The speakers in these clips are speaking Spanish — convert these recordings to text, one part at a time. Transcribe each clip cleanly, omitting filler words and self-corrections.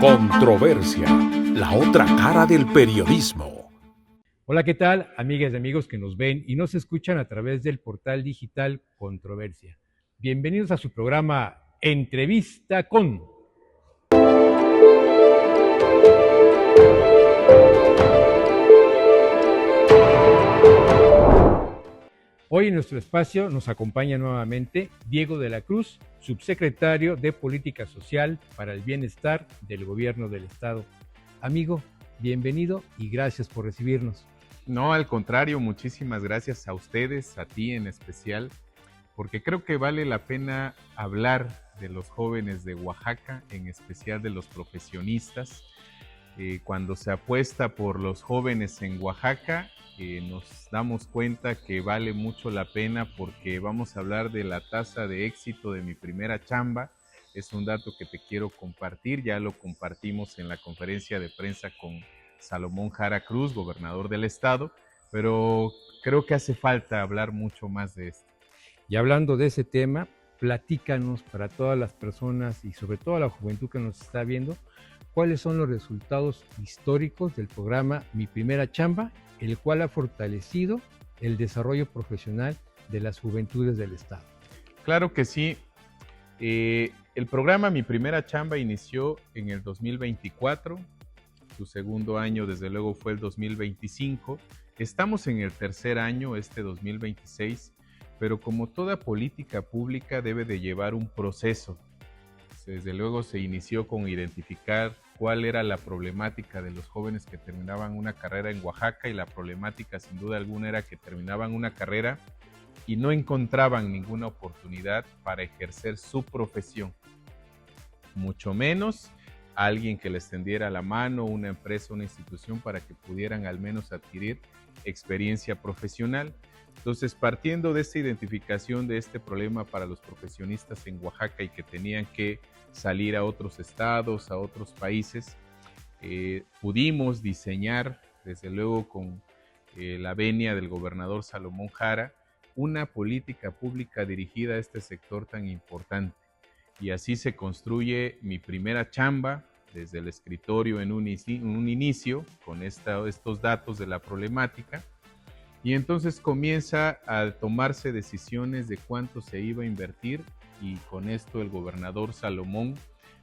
Controversia, la otra cara del periodismo. Hola, ¿qué tal, amigas y amigos que nos ven y nos escuchan a través del portal digital Controversia? Bienvenidos a su programa Entrevista con. Hoy en nuestro espacio nos acompaña nuevamente Diego de la Cruz, subsecretario de Política Social para el Bienestar del Gobierno del Estado. Amigo, bienvenido y gracias por recibirnos. No, al contrario, muchísimas gracias a ustedes, a ti en especial, porque creo que vale la pena hablar de los jóvenes de Oaxaca, en especial de los profesionistas. Cuando se apuesta por los jóvenes en Oaxaca, nos damos cuenta que vale mucho la pena porque vamos a hablar de la tasa de éxito de mi primera chamba. Es un dato que te quiero compartir, ya lo compartimos en la conferencia de prensa con Salomón Jara Cruz, gobernador del estado, pero creo que hace falta hablar mucho más de esto. Y hablando de ese tema, platícanos para todas las personas y sobre todo a la juventud que nos está viendo, cuáles son los resultados históricos del programa Mi Primera Chamba, el cual ha fortalecido el desarrollo profesional de las juventudes del estado. Claro que sí. El programa Mi Primera Chamba inició en el 2024, su segundo año desde luego fue el 2025, estamos en el tercer año, este 2026, pero como toda política pública debe de llevar un proceso. Desde luego se inició con identificar cuál era la problemática de los jóvenes que terminaban una carrera en Oaxaca, y la problemática sin duda alguna era que terminaban una carrera y no encontraban ninguna oportunidad para ejercer su profesión, mucho menos alguien que les tendiera la mano, una empresa, una institución para que pudieran al menos adquirir experiencia profesional. Entonces, partiendo de esta identificación de este problema para los profesionistas en Oaxaca y que tenían que salir a otros estados, a otros países, pudimos diseñar, desde luego con la venia del gobernador Salomón Jara, una política pública dirigida a este sector tan importante. Y así se construye Mi Primera Chamba, desde el escritorio en un inicio, con estos datos de la problemática. Y entonces comienza a tomarse decisiones de cuánto se iba a invertir, y con esto el gobernador Salomón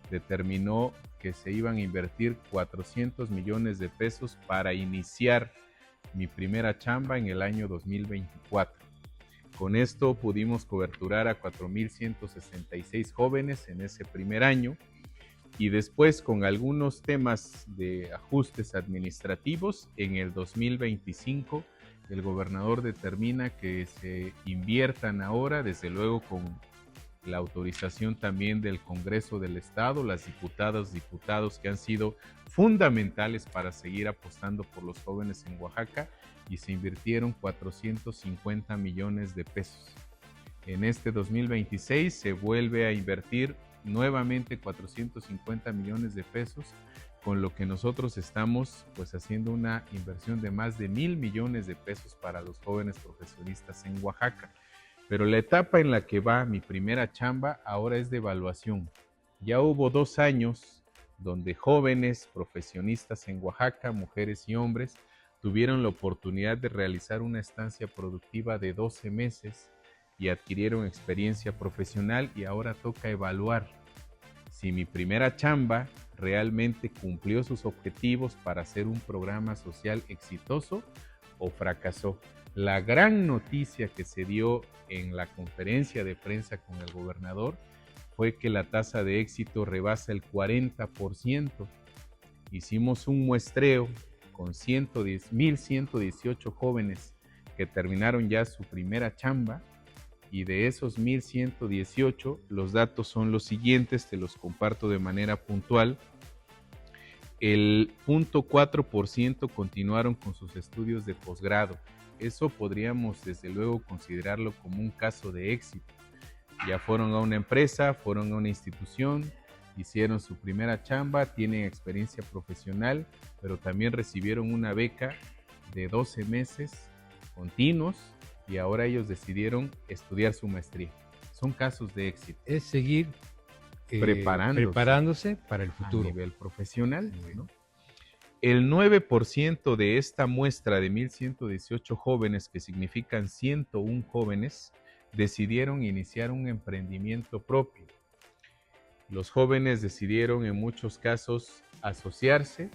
determinó que se iban a invertir 400 millones de pesos para iniciar Mi Primera Chamba en el año 2024. Con esto pudimos coberturar a 4,166 jóvenes en ese primer año, y después, con algunos temas de ajustes administrativos, en el 2025 el gobernador determina que se inviertan ahora, desde luego con la autorización también del Congreso del Estado, las diputadas, diputados que han sido fundamentales para seguir apostando por los jóvenes en Oaxaca, y se invirtieron 450 millones de pesos. En este 2026 se vuelve a invertir nuevamente 450 millones de pesos, con lo que nosotros estamos haciendo una inversión de más de 1,000 millones de pesos para los jóvenes profesionistas en Oaxaca. Pero la etapa en la que va Mi Primera Chamba ahora es de evaluación. Ya hubo 2 años donde jóvenes profesionistas en Oaxaca, mujeres y hombres, tuvieron la oportunidad de realizar una estancia productiva de 12 meses y adquirieron experiencia profesional, y ahora toca evaluar si Mi Primera Chamba realmente cumplió sus objetivos para ser un programa social exitoso o fracasó. La gran noticia que se dio en la conferencia de prensa con el gobernador fue que la tasa de éxito rebasa el 40%. Hicimos un muestreo con 1,118 jóvenes que terminaron ya su primera chamba, y de esos 1,118, los datos son los siguientes, te los comparto de manera puntual. El 0.4% continuaron con sus estudios de posgrado. Eso podríamos desde luego considerarlo como un caso de éxito. Ya fueron a una empresa, fueron a una institución, hicieron su primera chamba, tienen experiencia profesional, pero también recibieron una beca de 12 meses continuos, y ahora ellos decidieron estudiar su maestría. Son casos de éxito. Es seguir preparándose para el a futuro. nivel profesional, Muy bien. ¿no? El 9% de esta muestra de 1,118 jóvenes, que significan 101 jóvenes, decidieron iniciar un emprendimiento propio. Los jóvenes decidieron en muchos casos asociarse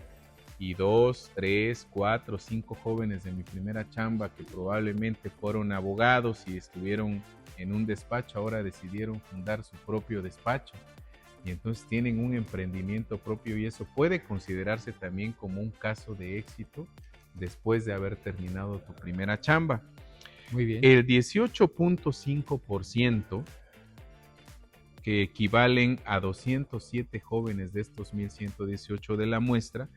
y 2, 3, 4, 5 jóvenes de mi primera chamba que probablemente fueron abogados y estuvieron en un despacho, ahora decidieron fundar su propio despacho y entonces tienen un emprendimiento propio, y eso puede considerarse también como un caso de éxito después de haber terminado tu primera chamba. Muy bien. El 18.5%, que equivalen a 207 jóvenes de estos 1,118 de la muestra,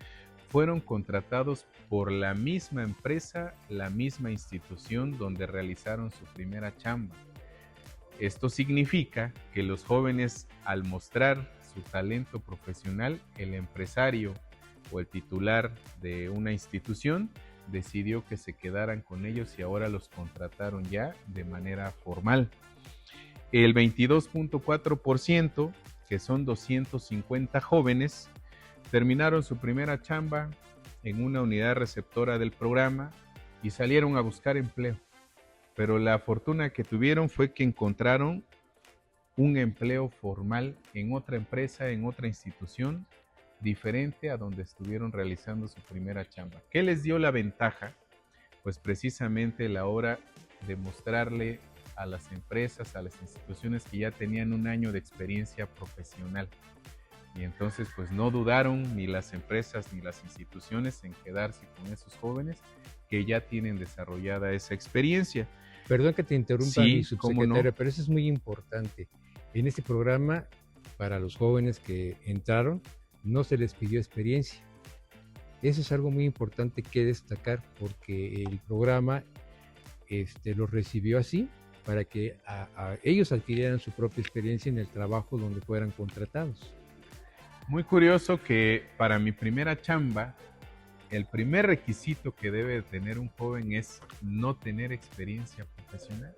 fueron contratados por la misma empresa, la misma institución donde realizaron su primera chamba. Esto significa que los jóvenes, al mostrar su talento profesional, el empresario o el titular de una institución decidió que se quedaran con ellos y ahora los contrataron ya de manera formal. El 22.4%, que son 250 jóvenes, terminaron su primera chamba en una unidad receptora del programa y salieron a buscar empleo. Pero la fortuna que tuvieron fue que encontraron un empleo formal en otra empresa, en otra institución, diferente a donde estuvieron realizando su primera chamba. ¿Qué les dio la ventaja? Pues precisamente la hora de mostrarle a las empresas, a las instituciones que ya tenían un año de experiencia profesional. Y entonces pues no dudaron ni las empresas ni las instituciones en quedarse con esos jóvenes que ya tienen desarrollada esa experiencia. Perdón que te interrumpa, Sí, mi cómo subsecretario, no. pero eso es muy importante. En este programa, para los jóvenes que entraron, no se les pidió experiencia. Eso es algo muy importante que destacar, porque el programa los recibió así para que ellos adquirieran su propia experiencia en el trabajo donde fueran contratados. Muy curioso que para mi primera chamba, el primer requisito que debe tener un joven es no tener experiencia profesional.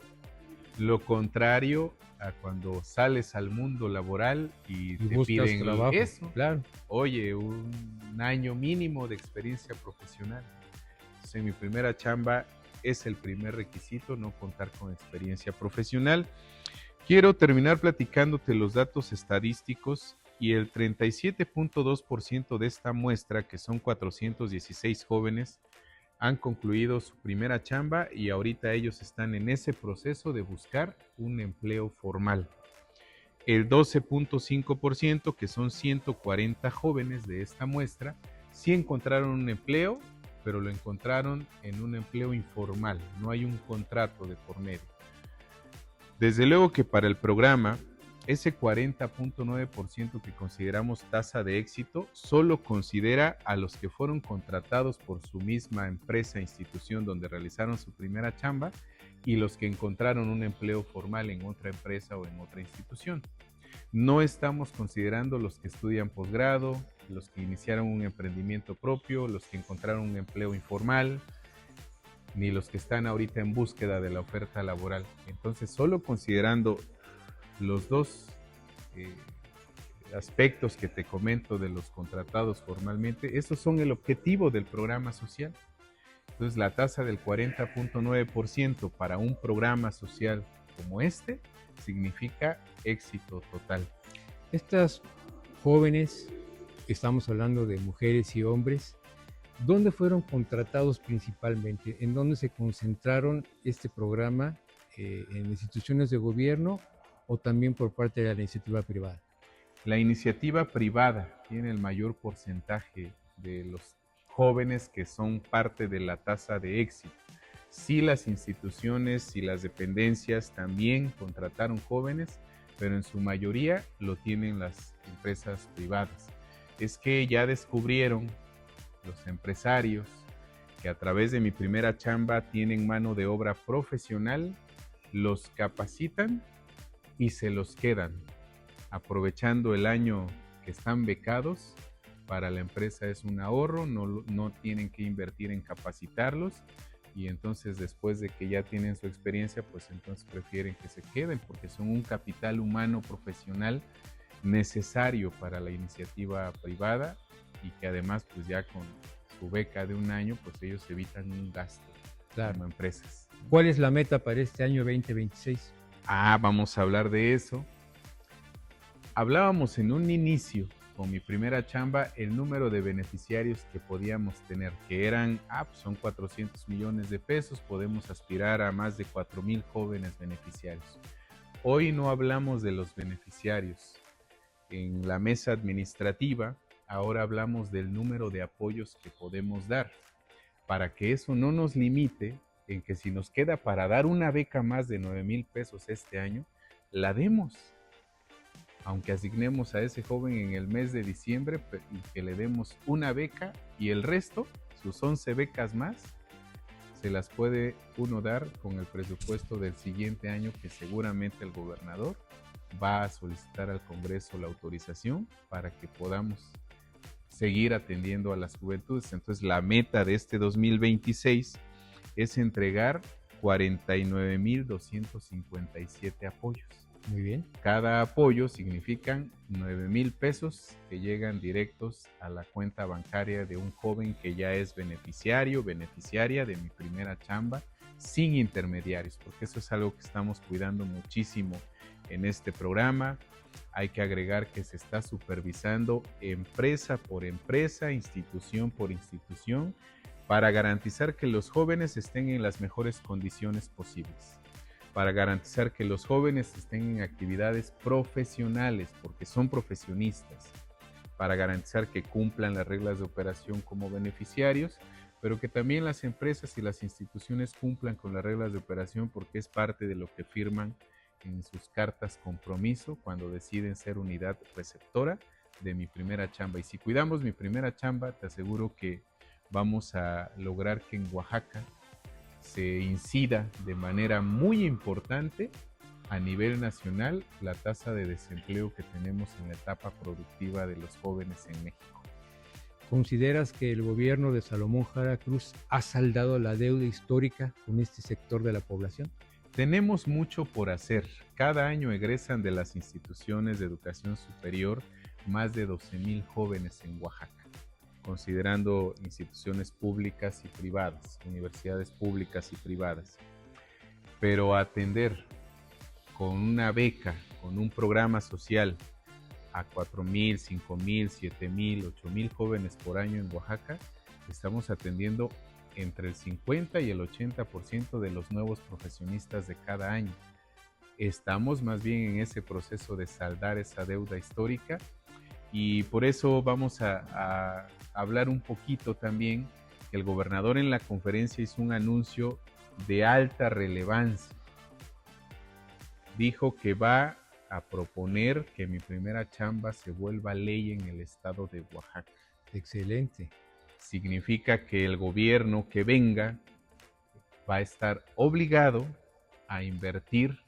Lo contrario a cuando sales al mundo laboral y te buscas piden trabajo, eso. claro. Oye, un año mínimo de experiencia profesional. Entonces, en mi primera chamba es el primer requisito, no contar con experiencia profesional. Quiero terminar platicándote los datos estadísticos, y el 37.2% de esta muestra, que son 416 jóvenes, han concluido su primera chamba y ahorita ellos están en ese proceso de buscar un empleo formal. El 12.5%, que son 140 jóvenes de esta muestra, sí encontraron un empleo, pero lo encontraron en un empleo informal, no hay un contrato de por medio. Desde luego que para el programa, ese 40.9% que consideramos tasa de éxito solo considera a los que fueron contratados por su misma empresa e institución donde realizaron su primera chamba y los que encontraron un empleo formal en otra empresa o en otra institución. No estamos considerando los que estudian posgrado, los que iniciaron un emprendimiento propio, los que encontraron un empleo informal, ni los que están ahorita en búsqueda de la oferta laboral. Entonces, solo considerando los dos aspectos que te comento de los contratados formalmente, esos son el objetivo del programa social. Entonces, la tasa del 40.9% para un programa social como este significa éxito total. Estas jóvenes, estamos hablando de mujeres y hombres, ¿dónde fueron contratados principalmente? ¿En dónde se concentraron este programa? ¿En instituciones de gobierno o también por parte de la iniciativa privada? La iniciativa privada tiene el mayor porcentaje de los jóvenes que son parte de la tasa de éxito. Sí, las instituciones y las dependencias también contrataron jóvenes, pero en su mayoría lo tienen las empresas privadas. Es que ya descubrieron los empresarios que a través de mi primera chamba tienen mano de obra profesional, los capacitan y se los quedan, aprovechando el año que están becados. Para la empresa es un ahorro, no tienen que invertir en capacitarlos, y entonces después de que ya tienen su experiencia, pues entonces prefieren que se queden porque son un capital humano profesional necesario para la iniciativa privada y que además pues ya con su beca de 1 año pues ellos evitan un gasto como empresas. ¿Cuál es la meta para este año 2026? Vamos a hablar de eso. Hablábamos en un inicio con mi primera chamba el número de beneficiarios que podíamos tener, que eran, pues son 400 millones de pesos, podemos aspirar a más de 4,000 jóvenes beneficiarios. Hoy no hablamos de los beneficiarios. En la mesa administrativa, ahora hablamos del número de apoyos que podemos dar, para que eso no nos limite en que si nos queda para dar una beca más de 9,000 pesos este año, la demos. Aunque asignemos a ese joven en el mes de diciembre y que le demos una beca y el resto, sus 11 becas más, se las puede uno dar con el presupuesto del siguiente año, que seguramente el gobernador va a solicitar al Congreso la autorización para que podamos seguir atendiendo a las juventudes. Entonces la meta de este 2026 es entregar 49,257 apoyos. Muy bien. Cada apoyo significan 9,000 pesos que llegan directos a la cuenta bancaria de un joven que ya es beneficiario, beneficiaria de mi primera chamba, sin intermediarios, porque eso es algo que estamos cuidando muchísimo en este programa. Hay que agregar que se está supervisando empresa por empresa, institución por institución, para garantizar que los jóvenes estén en las mejores condiciones posibles, para garantizar que los jóvenes estén en actividades profesionales, porque son profesionistas, para garantizar que cumplan las reglas de operación como beneficiarios, pero que también las empresas y las instituciones cumplan con las reglas de operación, porque es parte de lo que firman en sus cartas compromiso cuando deciden ser unidad receptora de mi primera chamba. Y si cuidamos mi primera chamba, te aseguro que vamos a lograr que en Oaxaca se incida de manera muy importante a nivel nacional la tasa de desempleo que tenemos en la etapa productiva de los jóvenes en México. ¿Consideras que el gobierno de Salomón Jara Cruz ha saldado la deuda histórica con este sector de la población? Tenemos mucho por hacer. Cada año egresan de las instituciones de educación superior más de 12,000 jóvenes en Oaxaca, considerando instituciones públicas y privadas, universidades públicas y privadas. Pero atender con una beca, con un programa social a 4,000, 5,000, 7,000, 8,000 jóvenes por año en Oaxaca, estamos atendiendo entre el 50 y el 80% de los nuevos profesionistas de cada año. Estamos más bien en ese proceso de saldar esa deuda histórica, y por eso vamos a hablar un poquito también. El gobernador en la conferencia hizo un anuncio de alta relevancia. Dijo que va a proponer que mi primera chamba se vuelva ley en el estado de Oaxaca. Excelente. Significa que el gobierno que venga va a estar obligado a invertir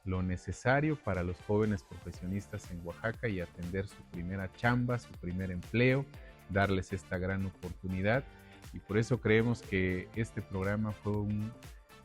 lo necesario para los jóvenes profesionistas en Oaxaca y atender su primera chamba, su primer empleo, darles esta gran oportunidad. Y por eso creemos que este programa fue un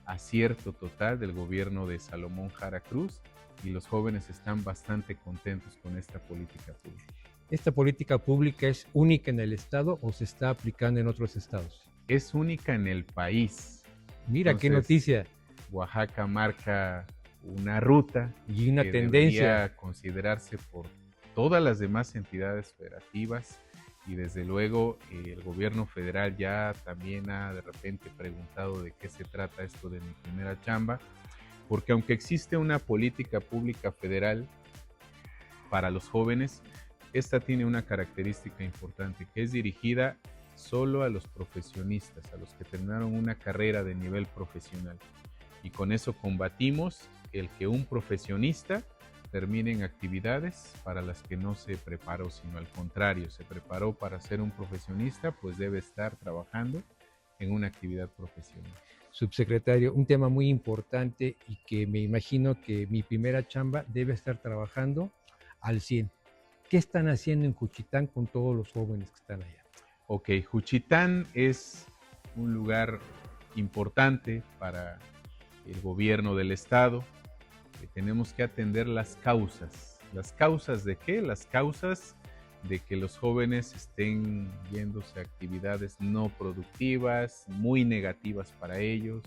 acierto total del gobierno de Salomón Jara Cruz, y los jóvenes están bastante contentos con esta política pública. ¿Esta política pública es única en el estado o se está aplicando en otros estados? Es única en el país. Mira, entonces, qué noticia. Oaxaca marca una ruta y una que tendencia debería considerarse por todas las demás entidades federativas, y desde luego el gobierno federal ya también ha de repente preguntado de qué se trata esto de mi primera chamba, porque aunque existe una política pública federal para los jóvenes, esta tiene una característica importante, que es dirigida solo a los profesionistas, a los que terminaron una carrera de nivel profesional. Y con eso combatimos el que un profesionista termine en actividades para las que no se preparó, sino al contrario, se preparó para ser un profesionista, pues debe estar trabajando en una actividad profesional. Subsecretario, un tema muy importante y que me imagino que mi primera chamba debe estar trabajando al 100. ¿Qué están haciendo en Juchitán con todos los jóvenes que están allá? Ok, Juchitán es un lugar importante para el gobierno del estado. Tenemos que atender las causas ¿Las causas de qué? Las causas de que los jóvenes estén yéndose a actividades no productivas, muy negativas para ellos,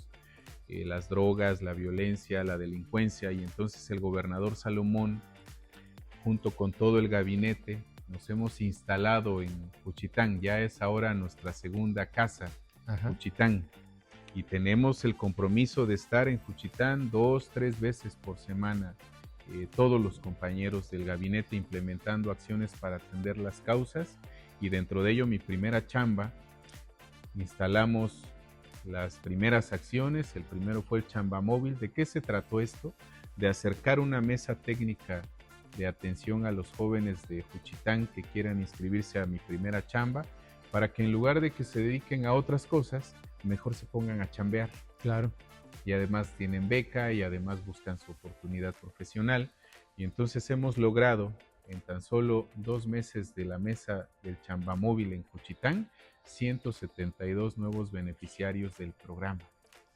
las drogas, la violencia, la delincuencia, y entonces el gobernador Salomón, junto con todo el gabinete, nos hemos instalado en Juchitán. Ya es ahora nuestra segunda casa, Juchitán, y tenemos el compromiso de estar en Juchitán 2-3 veces por semana, todos los compañeros del gabinete implementando acciones para atender las causas, y dentro de ello mi primera chamba, instalamos las primeras acciones. El primero fue el Chamba Móvil. ¿De qué se trató esto? De acercar una mesa técnica de atención a los jóvenes de Juchitán que quieran inscribirse a mi primera chamba, para que en lugar de que se dediquen a otras cosas, mejor se pongan a chambear. Claro. Y además tienen beca y además buscan su oportunidad profesional. Y entonces hemos logrado, en tan solo 2 meses de la mesa del Chamba Móvil en Juchitán, 172 nuevos beneficiarios del programa.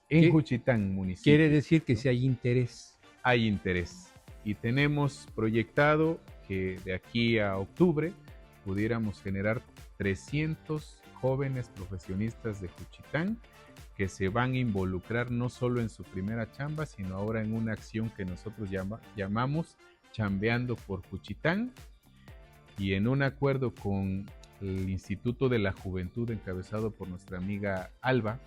En Juchitán, municipio. Quiere decir que si hay interés. Hay interés. Y tenemos proyectado que de aquí a octubre pudiéramos generar 300 jóvenes profesionistas de Juchitán que se van a involucrar no solo en su primera chamba, sino ahora en una acción que nosotros llamamos Chambeando por Juchitán, y en un acuerdo con el Instituto de la Juventud encabezado por nuestra amiga Alba,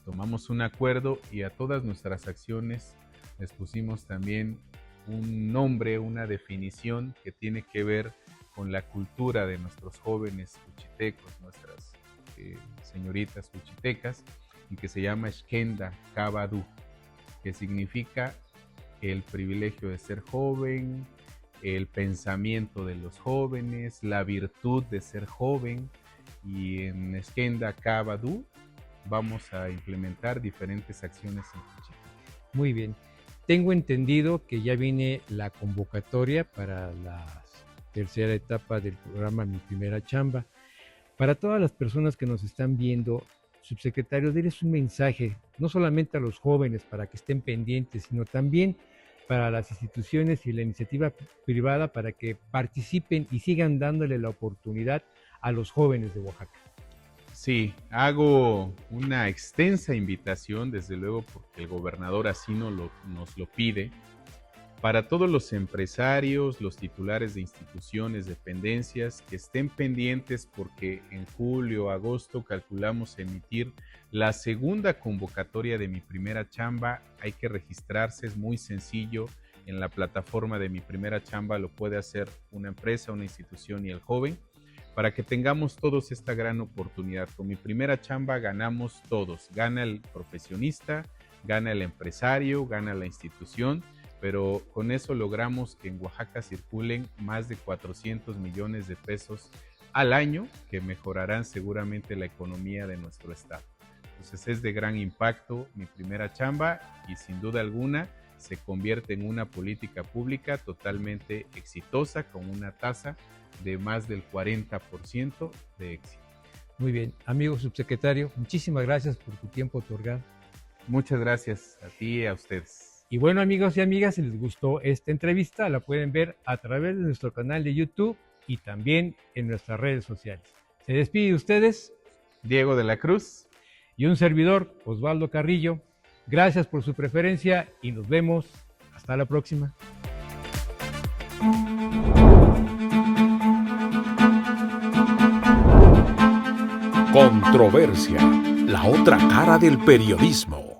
tomamos un acuerdo y a todas nuestras acciones les pusimos también un nombre, una definición que tiene que ver con la cultura de nuestros jóvenes juchitecos, nuestras señoritas juchitecas, y que se llama Xkenda Kabadu, que significa el privilegio de ser joven, el pensamiento de los jóvenes, la virtud de ser joven. Y en Xkenda Kabadu vamos a implementar diferentes acciones en Juchitán. Muy bien. Tengo entendido que ya viene la convocatoria para la tercera etapa del programa Mi Primera Chamba. Para todas las personas que nos están viendo, subsecretario, denles un mensaje, no solamente a los jóvenes para que estén pendientes, sino también para las instituciones y la iniciativa privada para que participen y sigan dándole la oportunidad a los jóvenes de Oaxaca. Sí, hago una extensa invitación, desde luego, porque el gobernador así nos lo pide, para todos los empresarios, los titulares de instituciones, dependencias, que estén pendientes, porque en julio, agosto calculamos emitir la segunda convocatoria de Mi Primera Chamba. Hay que registrarse, es muy sencillo. En la plataforma de Mi Primera Chamba lo puede hacer una empresa, una institución y el joven, para que tengamos todos esta gran oportunidad. Con Mi Primera Chamba ganamos todos. Gana el profesionista, gana el empresario, gana la institución, pero con eso logramos que en Oaxaca circulen más de 400 millones de pesos al año, que mejorarán seguramente la economía de nuestro estado. Entonces es de gran impacto Mi Primera Chamba, y sin duda alguna se convierte en una política pública totalmente exitosa, con una tasa de más del 40% de éxito. Muy bien, amigo subsecretario, muchísimas gracias por tu tiempo otorgado. Muchas gracias a ti y a ustedes. Y bueno, amigos y amigas, si les gustó esta entrevista, la pueden ver a través de nuestro canal de YouTube y también en nuestras redes sociales. Se despide de ustedes Diego de la Cruz y un servidor, Osvaldo Carrillo. Gracias por su preferencia y nos vemos hasta la próxima. Controversia, la otra cara del periodismo.